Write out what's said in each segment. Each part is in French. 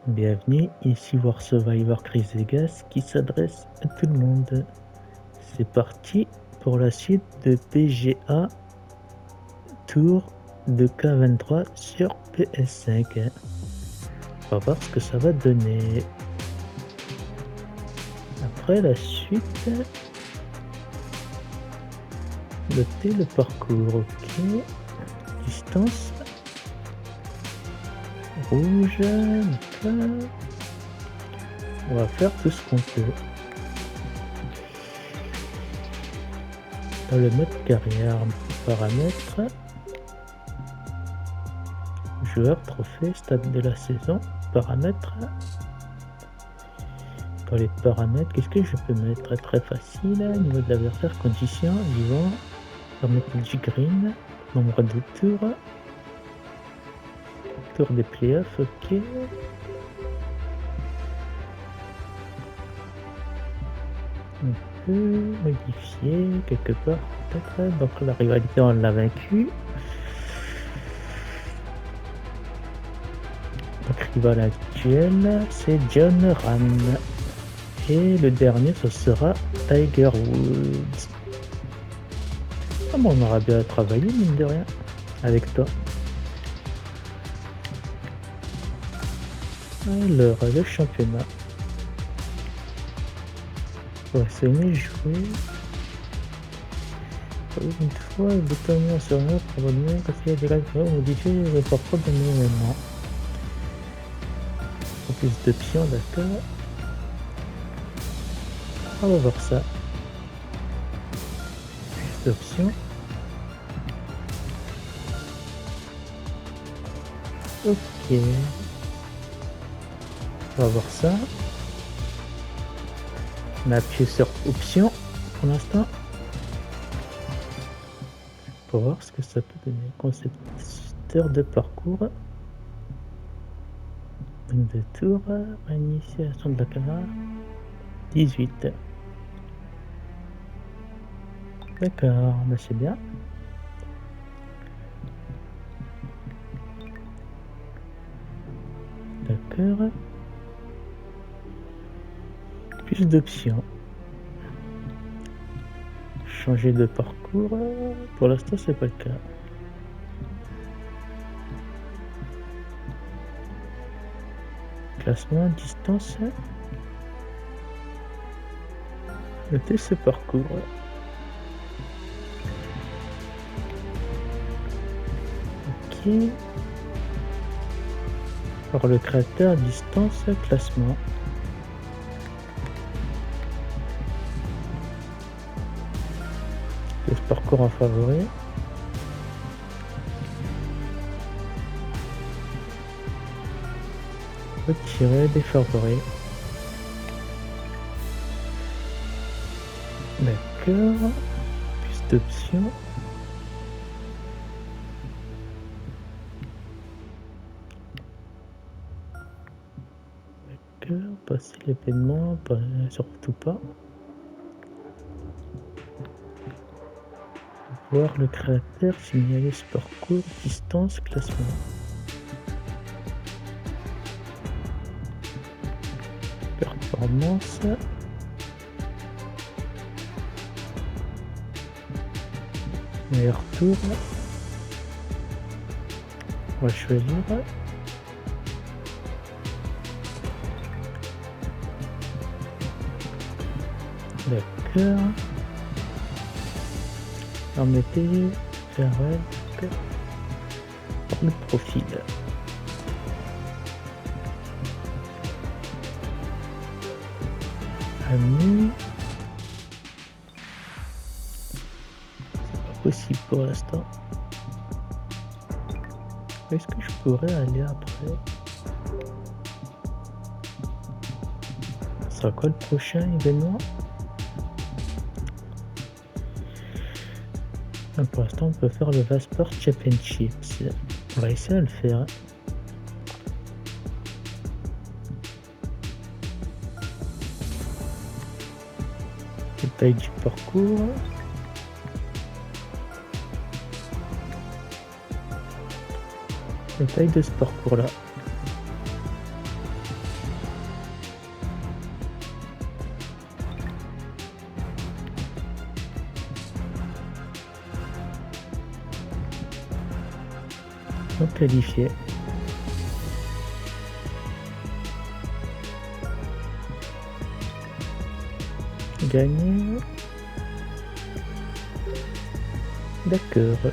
Bienvenue, ici War Survivor Crise Vegas qui s'adresse à tout le monde. C'est parti pour la suite de PGA Tour de K23 sur PS5. On va voir ce que ça va donner. Après la suite, notez le parcours, ok. Distance. Rouge, nickel. On va faire tout ce qu'on peut. Dans le mode carrière, paramètres, joueur, trophée, stade de la saison, paramètres. Dans les paramètres, qu'est-ce que je peux mettre? Très facile, niveau de l'adversaire, conditions, vivant, paramètres du green, nombre de tours, tour des playoffs, ok. On peut modifier quelque part, peut-être. Donc la rivalité, on l'a vaincu. Donc rival actuel, c'est John Ram. Et le dernier, ce sera Tiger Woods. Ah bon, on aura bien travaillé, mine de rien, avec toi. Alors, le championnat. On va essayer de jouer. Une fois, le bouton sur un pour revenir parce qu'il y a des règles modifier le parcours de l'événement. Plus d'options, d'accord. On va voir ça. Plus d'options. Ok. On va voir ça. On appuie sur options pour l'instant. Pour voir ce que ça peut donner. Concepteur de parcours. De tour. Initiation de la caméra. 18. D'accord, bah c'est bien. D'accord. Plus d'options. Changer de parcours. Pour l'instant, c'est pas le cas. Classement, distance. Notez ce parcours. Ok. Par le créateur, distance, classement. Le parcours en favori. Retirer des favoris. D'accord. Plus d'options. D'accord. Passer l'événement, surtout pas. Voir le créateur, signaler ce parcours, distance, classement. Performance. Meilleur tour. On va choisir. D'accord. Remettez faire le profil. Ami. C'est pas possible pour l'instant. Est-ce que je pourrais aller après? Ce sera quoi le prochain événement? Pour l'instant, on peut faire le Valspar Championships. On va essayer de le faire. Détail du parcours. Détail de ce parcours là. qualifié. Gagné. D'accord.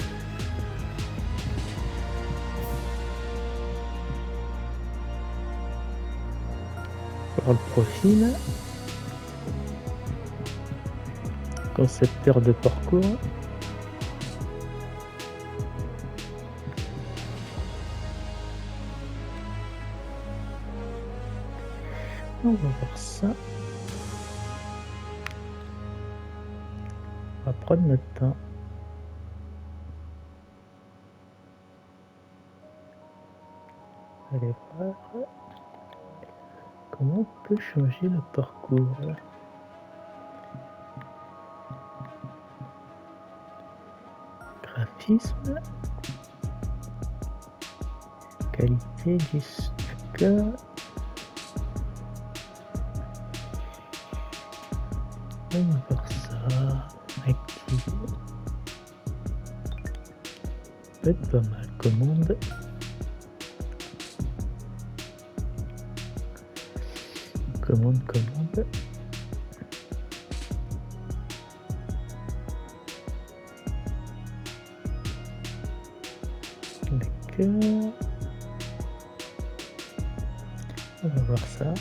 Pour le profil. Concepteur de parcours. On va voir ça. On va prendre notre temps. Allez voir comment on peut changer le parcours. Graphisme. Qualité du score. On va voir ça. Activer. Peut être pas mal. Commande. Commande. D'accord. On va voir ça.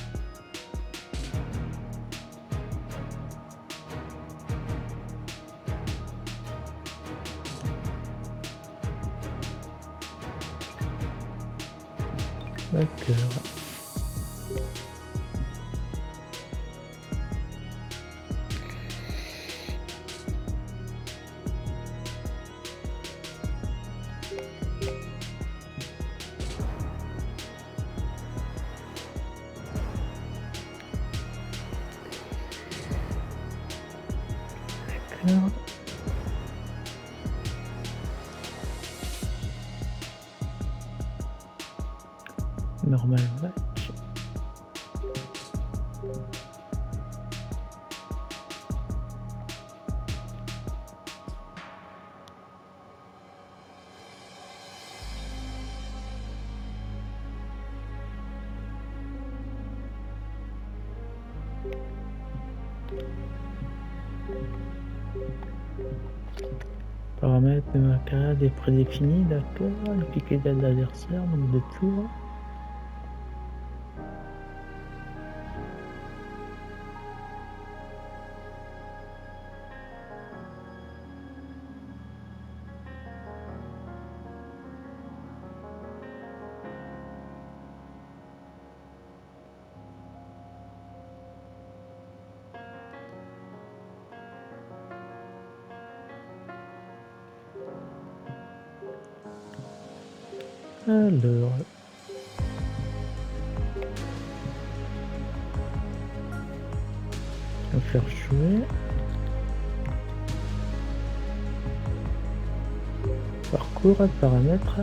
D'accord. D'accord. Normal match. Paramètres de ma carrière est prédéfini, d'accord. Le piqué de l'adversaire, nombre de tours. Alors, on va faire jouer. Parcours à paramètres.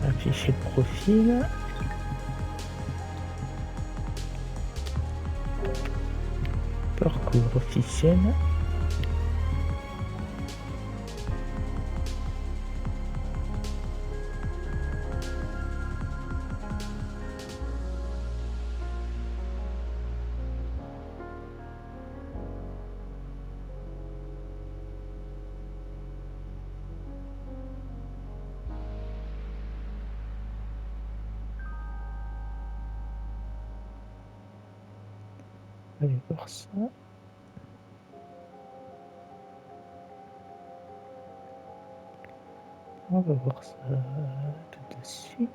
Afficher profil. Parcours officiel. Allez voir ça. On va voir ça tout de suite.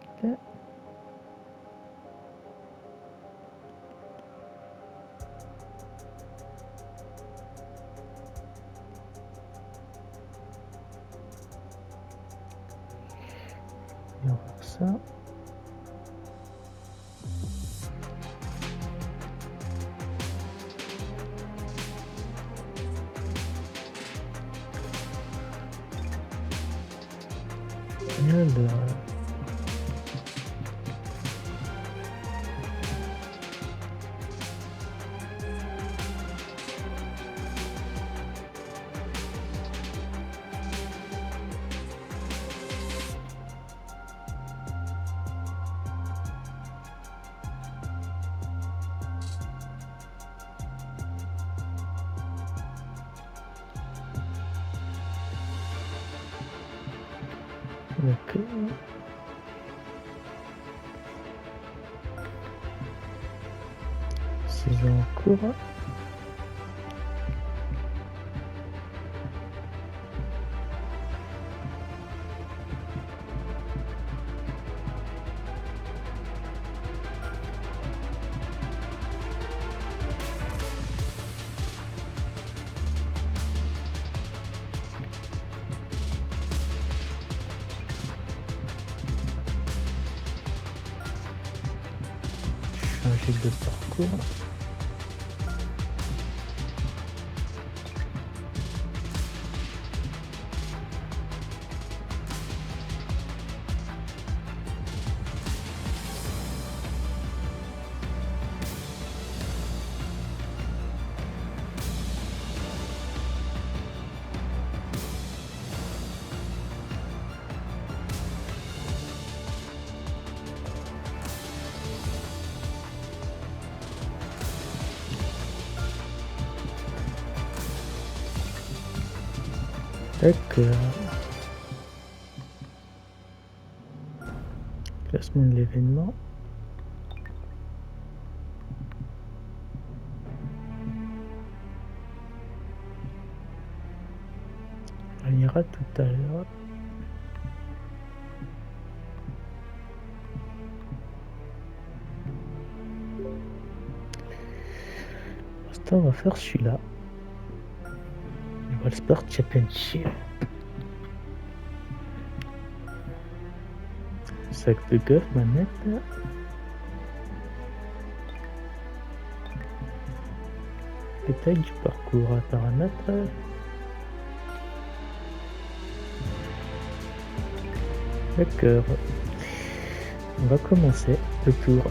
On va voir ça. Alors, D'accord. Saison en cours. Changer de parcours. D'accord. Classement de l'événement. On ira tout à l'heure. Pour l'instant, on va faire celui-là. Le Valspar Championship. Sac de golf, manette. Détail du parcours à paramètres. D'accord. On va commencer le tour.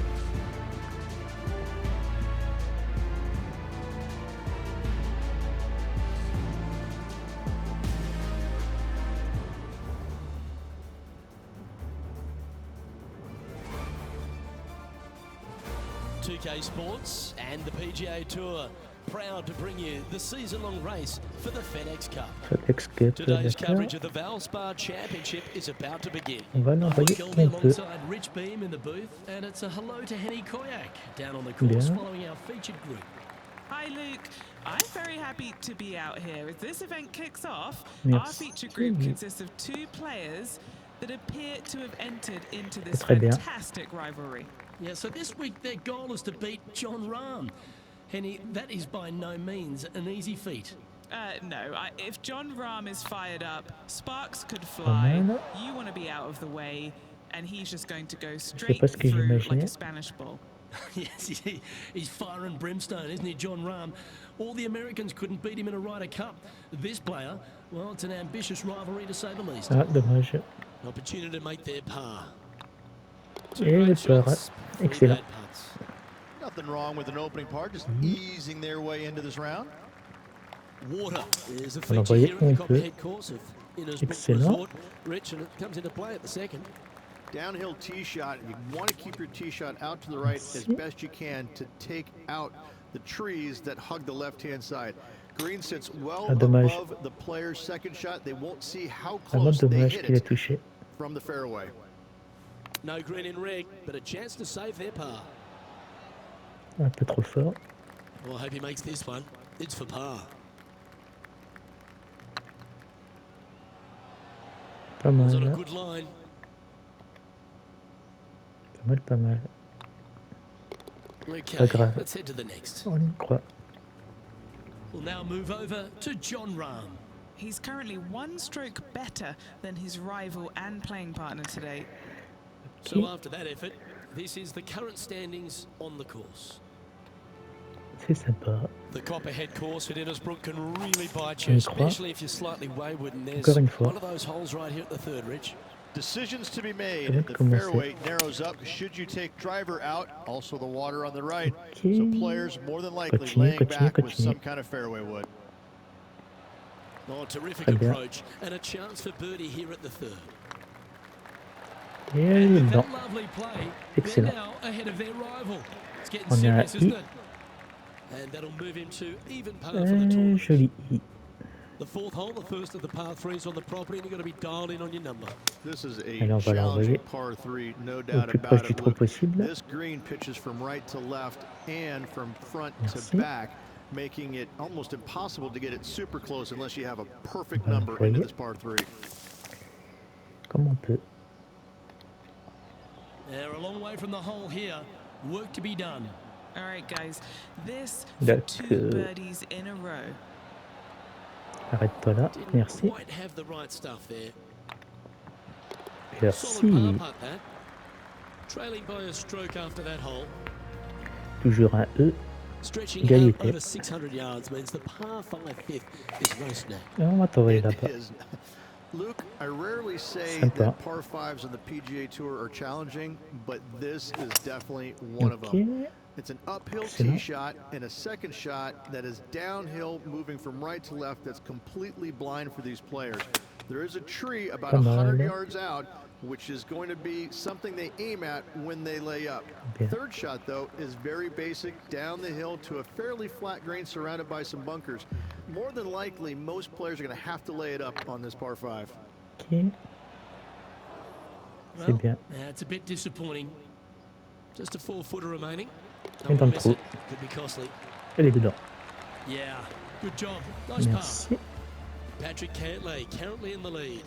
Sports and the PGA Tour proud to bring you the season-long race for the FedEx Cup. FedEx Cup, Today's coverage of the Valspar Championship is about to begin. On va l'envoyer un peu. Alongside Rich Beam in the booth, and it's a hello to Henny Koyak down on the course following our featured group. Hi Luke, I'm very happy to be out here. As this event kicks off, Merci. our featured group consists of 2 players that appear to have entered into this Très bien. fantastic rivalry. Yeah, so this week their goal is to beat John Rahm. Henny, that is by no means an easy feat. No, if John Rahm is fired up, sparks could fly, you want to be out of the way, and he's just going to go straight through like a Spanish ball. Yes, he's fire and brimstone, isn't he, John Rahm? All the Americans couldn't beat him in a Ryder Cup. This player, well, it's an ambitious rivalry to say the least. Ah, dommage. An opportunity to make their par. Et le par. Excellent. Nothing wrong with an opening part, just easing their way into this round. Water is a On feature here at the un peu. Copperhead course of Innisbrook Excellent. Resort. Rich, and it comes into play at the second. Downhill tee shot, you want to keep your tee shot out to the right as best you can to take out the trees that hug the left-hand side. Green sits well above the player's second shot. They won't see how close they hit it from the fairway. No green in red, but a chance to save their par. Un peu trop fort. Well, I hope he makes this one. It's for par. Pas mal. He's on a good line. Pas mal. Okay, Pas grave. let's head to the next. On y croit. We'll now move over to John Rahm. He's currently 1 stroke better than his rival and playing partner today. So after that effort, this is the current standings on the course. C'est sympa. The Copperhead course at Innisbrook can really bite you, especially if you're slightly wayward, and there's one of those holes right here at the third, Rich. Decisions to be made. The fairway narrows up. Should you take driver out? Also the water on the right. So players more than likely laying back with some kind of fairway wood. Oh, terrific approach, and a chance for birdie here at the third. Et non. That lovely play, they're now ahead of their rival. It's getting On a serious, isn't it? And that'll move him to even par for the tournament. Joli I. The fourth hole, the first of the par threes on the property, and you've got to be dialed in on your number. This is a Alors, on va challenging l'envoyer par 3, no au doubt plus proche about du it, trou Luke. possible. This green pitches from right to left and from front Merci. to back, making it almost impossible to get it super close unless you have a perfect On va number into l'envoyer this par 3. comme on peut. They're a long way from the hole here. Work to be done. All right, guys. This for 2 birdies in a row. Arrête-toi là, merci. Quite have the right stuff there. Merci. Solid par putt that. Trailing by a stroke after that hole. Toujours un E. Stretching Égalité. out over 600 yards means the par 5 fifth is no snack. On va t'envoyer là-bas. Luke, I rarely say Sympa. that par 5s on the PGA Tour are challenging, but this is definitely one of them. Ok. It's an uphill Excellent. tee shot and a second shot that is downhill, moving from right to left. That's completely blind for these players. There is a tree about Pas 100 mal. yards out, which is going to be something they aim at when they lay up. Bien. Third shot, though, is very basic, down the hill to a fairly flat green surrounded by some bunkers. More than likely, most players are going to have to lay it up on this par 5. Ok. C'est bien. It's a bit disappointing. Just a 4-footer remaining. Et dans le trou. Could be costly. Elle est dedans. Yeah, good job. Nice Merci. par. Patrick Cantlay currently in the lead.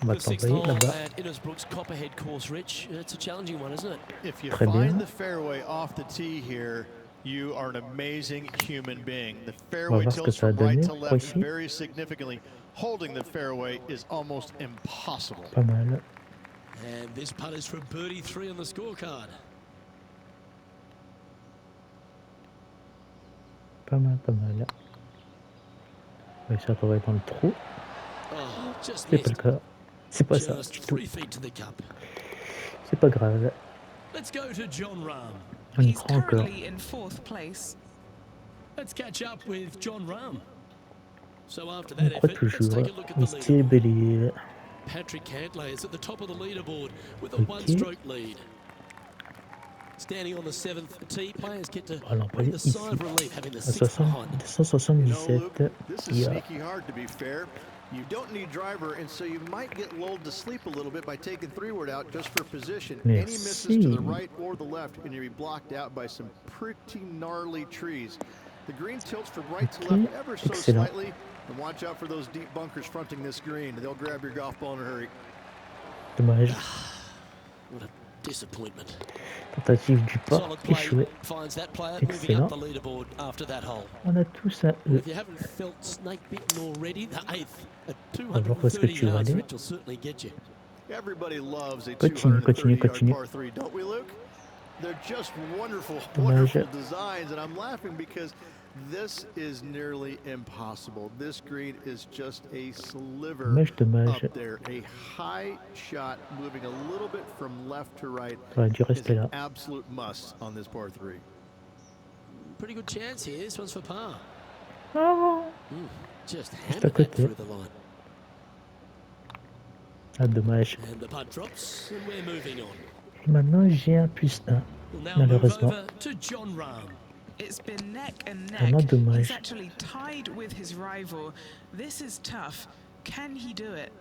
On va The sixth t'envoyer hole là-bas. at Innisbrook's Copperhead course, Rich. It's a challenging one, isn't it? If you Très bien. find the fairway off the tee here, you are an amazing human being. The fairway voir ce que tilts ça a from right donné to pour left ici. very significantly. Holding the fairway is almost impossible. Pas mal. And this putt is for birdie 3 on the scorecard. Pas mal, pas mal. On va essayer de t'envoyer dans le trou. Oh, just C'est pas le missed. cas. C'est pas ça Just du tout. 3 feet to the cup. C'est pas grave. Let's go to John Rahm. On y He's croit encore. currently in 4th place. Let's catch up with John Rahm. So after On that croit effort, let's toujours. take a look at the Mystique leaderboard. Bélier. Patrick Cantlay is at the top of the leaderboard with a Ok. one-stroke lead. Standing on the 7th tee, players get to On va l'envoyer breathe a ici. sigh of relief having the À 6th behind. You know, 177. Luke, this is Yeah. sneaky hard to be fair. You don't need driver, and so you might get lulled to sleep a little bit by taking 3-wood out just for position. Any misses to the Merci. right or the left, and you'll be blocked out by some pretty gnarly trees. The green tilts from right to Ok, left ever so excellent. slightly, and watch out for those deep bunkers fronting this green. They'll grab your golf ball in a hurry. Dommage. What a disappointment. Tentative du pas. Solid play Échoué. finds that player moving Excellent. up the leaderboard after that hole. On a tous un E. If you haven't felt snake bitten already, the 8th at va voir où est-ce que 230 tu vas yards, aller. Rich will certainly get you. Everybody loves a Continue, 230-yard continue. par 3, don't we, Luke? They're just wonderful, Dommage. wonderful designs, and I'm laughing because this is nearly impossible. This green is just a sliver Dommage. up there. A high shot moving a little bit from left to right J'aurais dû is rester an là. absolute must on this par 3. Pretty good chance here. This one's for par. Oh. Just à hammered that côté. through the line. Ah, dommage. And the putt drops, and we're moving on. Et maintenant, j'ai un +1. We'll now move Malheureusement. over to John Rahm. It's been neck and neck. Vraiment dommage. He's actually tied with his rival. This is tough. Can he do it?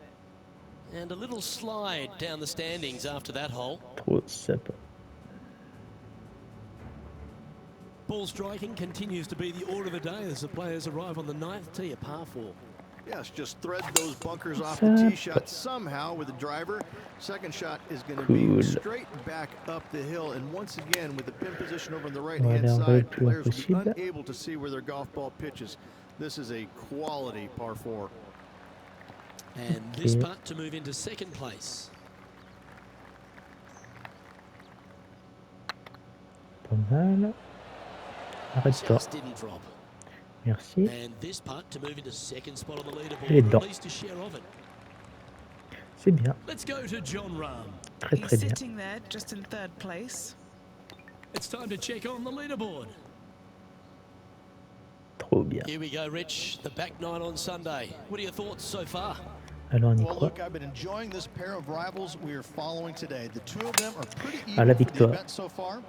And a little slide down the standings after that hole. Trop sympa. Ball striking continues to be the order of the day as the players arrive on the 9th tee, a par 4. Yes, just thread those bunkers off the tee shot somehow with the driver. Second shot is going to be Cool. straight back up the hill. And once again, with the pin position over on the On va right-hand aller envoyer le side, plus loin players will be possible. unable to see where their golf ball pitches. This is a quality par 4. And this Okay. putt to move into second place. Pas mal. Arrête-toi. Just didn't drop. Merci. And this putt to move into second spot on the leaderboard, Il est or dedans. at least a share of it. C'est bien. Let's go to John Rahm. Très He's très bien. sitting there just in 3rd place. It's time to check on the leaderboard. Trop bien. Here we go, Rich. The back nine on Sunday. What are your thoughts so far? Alors, on y Well, croit. look, I've been enjoying this pair of rivals we are following today. The two of them are pretty À la even for the victoire. event so far.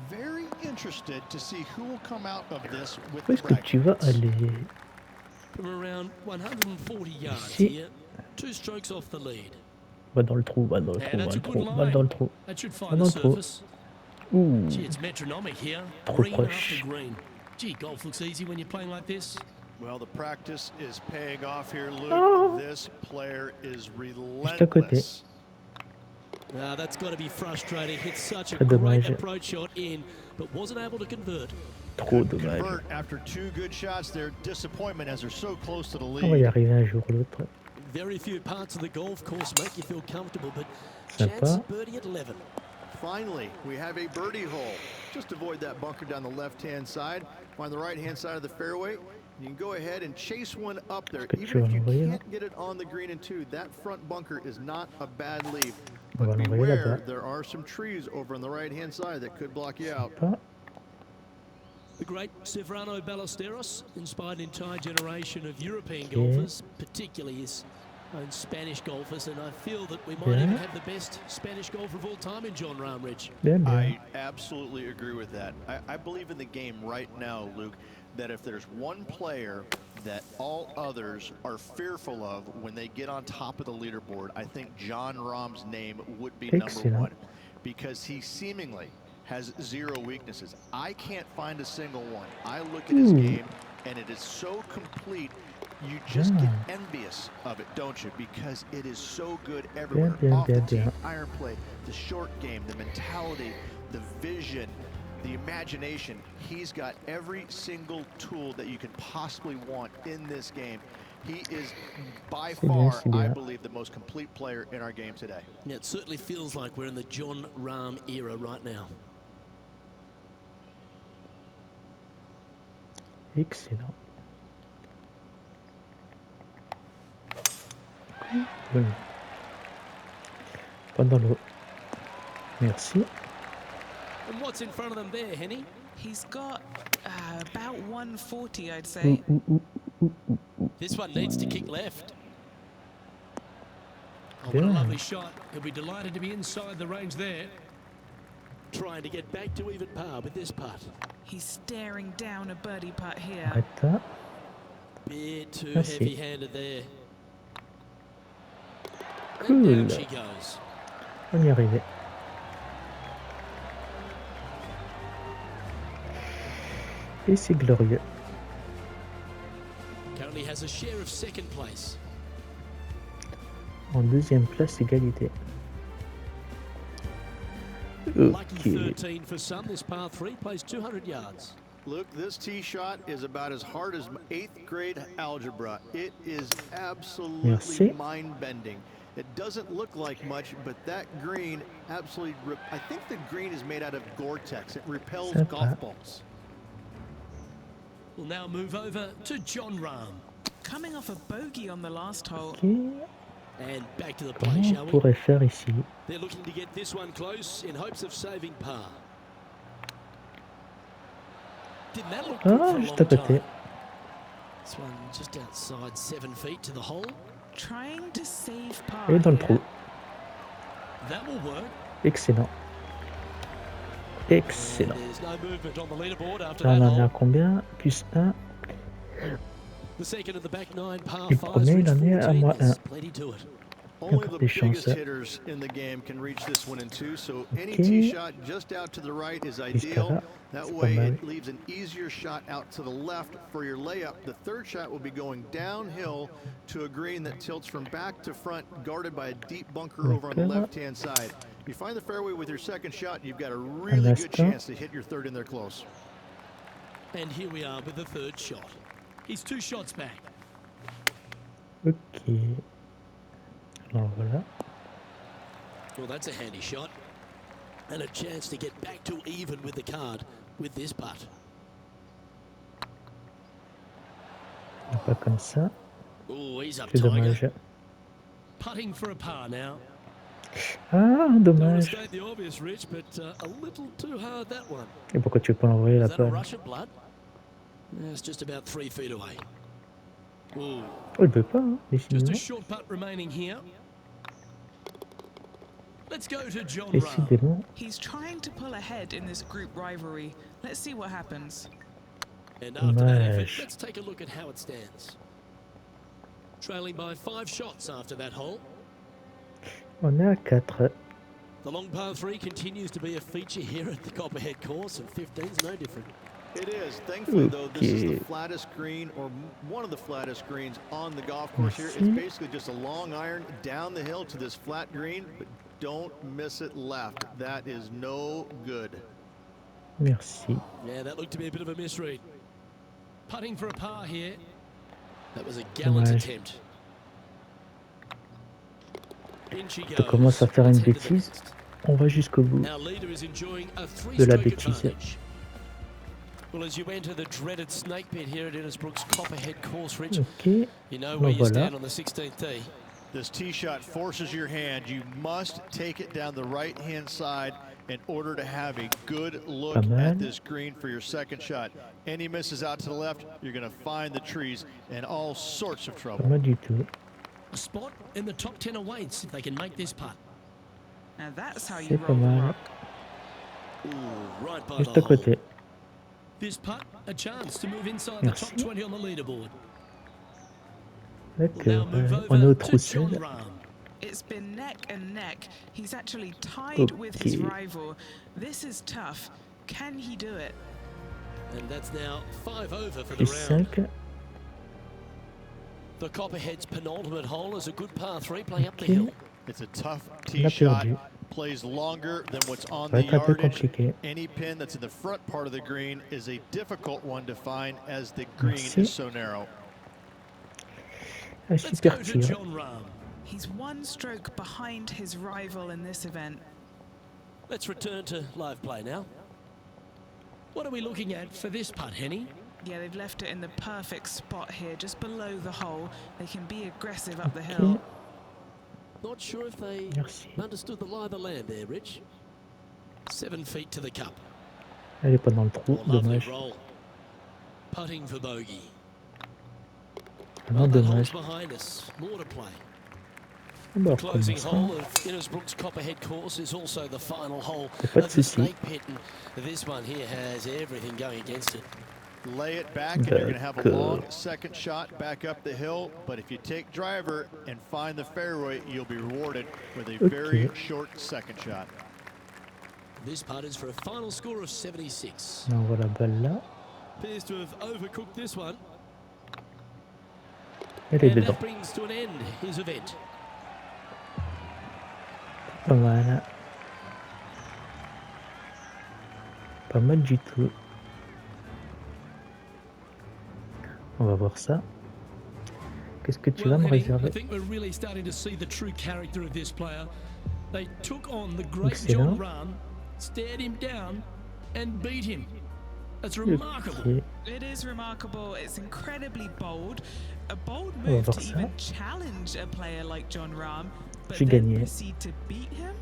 Very interested to see who will come out of this with Où the est-ce que tu vas bracket. aller? From around 140 yards Ici. here, 2 strokes off the lead. Va dans le trou, va dans le trou, And va that's dans a le good trou, va line. dans le trou. That should Va find dans the le trou. surface. Ouh, Gee, it's metronomic here. trop Green after proche. green. Gee, golf looks easy when you're playing like this. Well, the practice is paying off here, Luke. Oh. This player is Juste à côté. relentless. That's got to be frustrating. Hit such a Très great dommage. approach shot in, but wasn't able to convert. Trop Couldn't dommage. convert after 2 good shots there. Disappointment as they're so close to the On va y lead. arriver un jour ou l'autre. Very few parts of the golf course make you feel comfortable, but Sympa. chance of birdie at 11. Finally, we have a birdie hole. Just avoid that bunker down the left-hand side. Find the right-hand side of the fairway. You can go ahead and chase one up there. Even if you can't get it on the green in 2, that front bunker is not a bad lead. But beware, there are some trees over on the right-hand side that could block you out. The great Severano Ballesteros inspired an entire generation of European golfers, particularly his own Spanish golfers, and I feel that we might even have the best Spanish golfer of all time in John Rahm, Rich. I absolutely agree with that. I believe in the game right now, Luke, that if there's one player that all others are fearful of when they get on top of the leaderboard, I think John Rahm's name would be #1, because he seemingly has 0 weaknesses. I can't find a single one. I look at his game and it is so complete, you just get envious of it, don't you? Because it is so good everywhere. Off the tee, iron play, the short game, the mentality, the vision, the imagination. He's got every single tool that you can possibly want in this game. He is by far, I believe, the most complete player in our game today. Yeah, it certainly feels like we're in the John Rahm era right now. Excellent. Bon. Pendant l'eau. Merci. And what's in front of them there, Henny? He's got about 140, I'd say. This one needs to kick left. Oh, what a lovely shot. He'll be delighted to be inside the range there. Trying to get back to even par with this putt. He's staring down a birdie putt here. Arrête. Bit too heavy-handed there. Cool. And down she goes. On y est arrivé. Et c'est glorieux. Currently has a share of second place. En deuxième place, égalité. Lucky 13 for some. This par 3 plays 200 yards. Look, this tee shot is about as hard as 8th grade algebra. It is absolutely mind-bending. It doesn't look like much, but that green absolutely... I think the green is made out of Gore-Tex. It repels golf balls. We'll now move over to John Rahm. Coming off a bogey on the last hole. And back to the play, shall we? Pourrait faire ici. They're looking to get this one close in hopes of saving par. Didn't that look good for a long time? This one just outside 7 feet to the hole. Trying to save par. Et dans le trou. That will work. Excellent. Excellent. There's no movement on the leaderboard after Là, that on en hole. a combien? Plus 1. The second of the back 9 par Le 5s premier, il en est à moins 1. Plenty to it. Only the Des chances. biggest hitters in the game can reach this one in 2, so any tee shot just out to the right is ideal. That way it leaves an easier shot out to the left for your layup. The third shot will be going downhill to a green that tilts from back to front, guarded by a deep bunker over on the left-hand side. If you find the fairway with your second shot, you've got a really good chance to hit your third in there close. And here we are with the third shot. He's 2 shots back. Ok. Alors voilà. Well, that's a handy shot. And a chance to get back to even with the card with this putt. Pas comme ça. Oh, he's up, C'est dommage. Tiger. Putting for a par now. Ah, dommage. State the obvious, Rich, but a little too hard that one. Et pourquoi tu veux pas l'envoyer la Is that a balle? rush of blood? It's just about 3 feet away. Ooh. Oh, il peut pas, hein, Just a décidément. short putt remaining here. Let's go to John Rahm. Décidément. He's trying to pull ahead in this group rivalry. Let's see what happens. And after that effort, Dommage. let's take a look at how it stands. Trailing by 5 shots after that hole. On est à 4. The long par 3 continues to be a feature here at the Copperhead course, and 15's no different. It is. Thankfully, though, this is the flattest green, or one of the flattest greens on the golf course here. It's basically just a long iron down the hill to this flat green, but don't miss it left. That is no good. Merci. Yeah, that looked to be a bit of a misread. Putting for a par here. That was a gallant attempt. Tu commences à faire une bêtise, on va jusqu'au bout de la bêtise. Well, as you enter the dreaded snake pit here at Innisbrook's Copperhead course, Rich, you know where you stand on the 16th tee. This tee shot forces your hand. You must take it down the right-hand side in order to have a good look at this green for your second shot. Any misses out to the left, you're going to find the trees in all sorts of trouble. Pas mal du tout. A spot in the top 10 awaits if they can make this putt. Now that's how you roll the rock. Ooh, right by Juste the à côté. hole. This putt, a chance to move inside the top 20 on the leaderboard. D'accord, on est au trou 16. It's been neck and neck. He's actually tied with his rival. This is tough. Can he do it? And that's now 5 over for the round. 5. The Copperhead's penultimate hole is a good par 3 playing up the hill. It's a tough tee shot. Plays longer than what's on the yardage. Any pin that's in the front part of the green is a difficult one to find as the green is so narrow. Let's go to John Rahm. He's one stroke behind his rival in this event. Let's return to live play now. What are we looking at for this putt, Henny? Yeah, they've left it in the perfect spot here, just below the hole. They can be aggressive up the hill. Not sure if they understood the lie of the land there, Rich. 7 feet to the cup. Elle est pas dans le trou, dommage. Roll. Putting for bogey. Non, dommage. Behind us. More to play. Bon, Closing hole of Innisbrook's Copperhead course is also the final hole of the snake pit, and this one here has everything going against it. Lay it back and you're going to have a long second shot back up the hill, but if you take driver and find the fairway, you'll be rewarded with a very short second shot. This putt is for a final score of 76. On voit la balle là. Appears to have overcooked this one. Elle est and dedans. That brings to an end his event. Pas mal. Pas mal du tout. On va voir ça. Qu'est-ce que tu vas me réserver? I think we're really starting to see the true character of this player. They took on the great John Rahm, stared him down, and beat him. That's remarkable. It is remarkable. It's incredibly bold. A bold move to even challenge a player like John Rahm, but then proceed to beat him.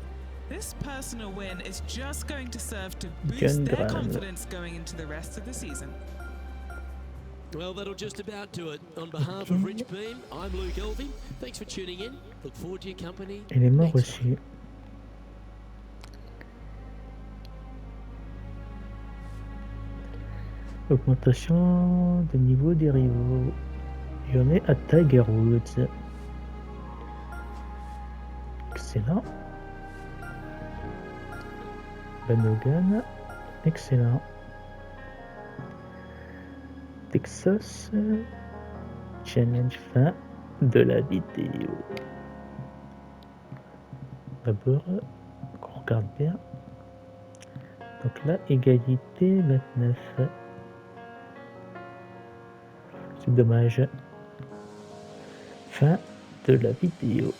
This personal win is just going to serve to boost their confidence going into the rest of the season. Well, that'll just about do it. On behalf of Rich Beam, I'm Luke Elvey. Thanks for tuning in. Look forward to your company. Élément reçu. Augmentation de niveau des rivaux. J'en ai à Tiger Woods. Excellent. Ben Hogan. Excellent. Texas Challenge, fin de la vidéo. D'abord, qu'on regarde bien. Donc là, égalité 29. C'est dommage. Fin de la vidéo.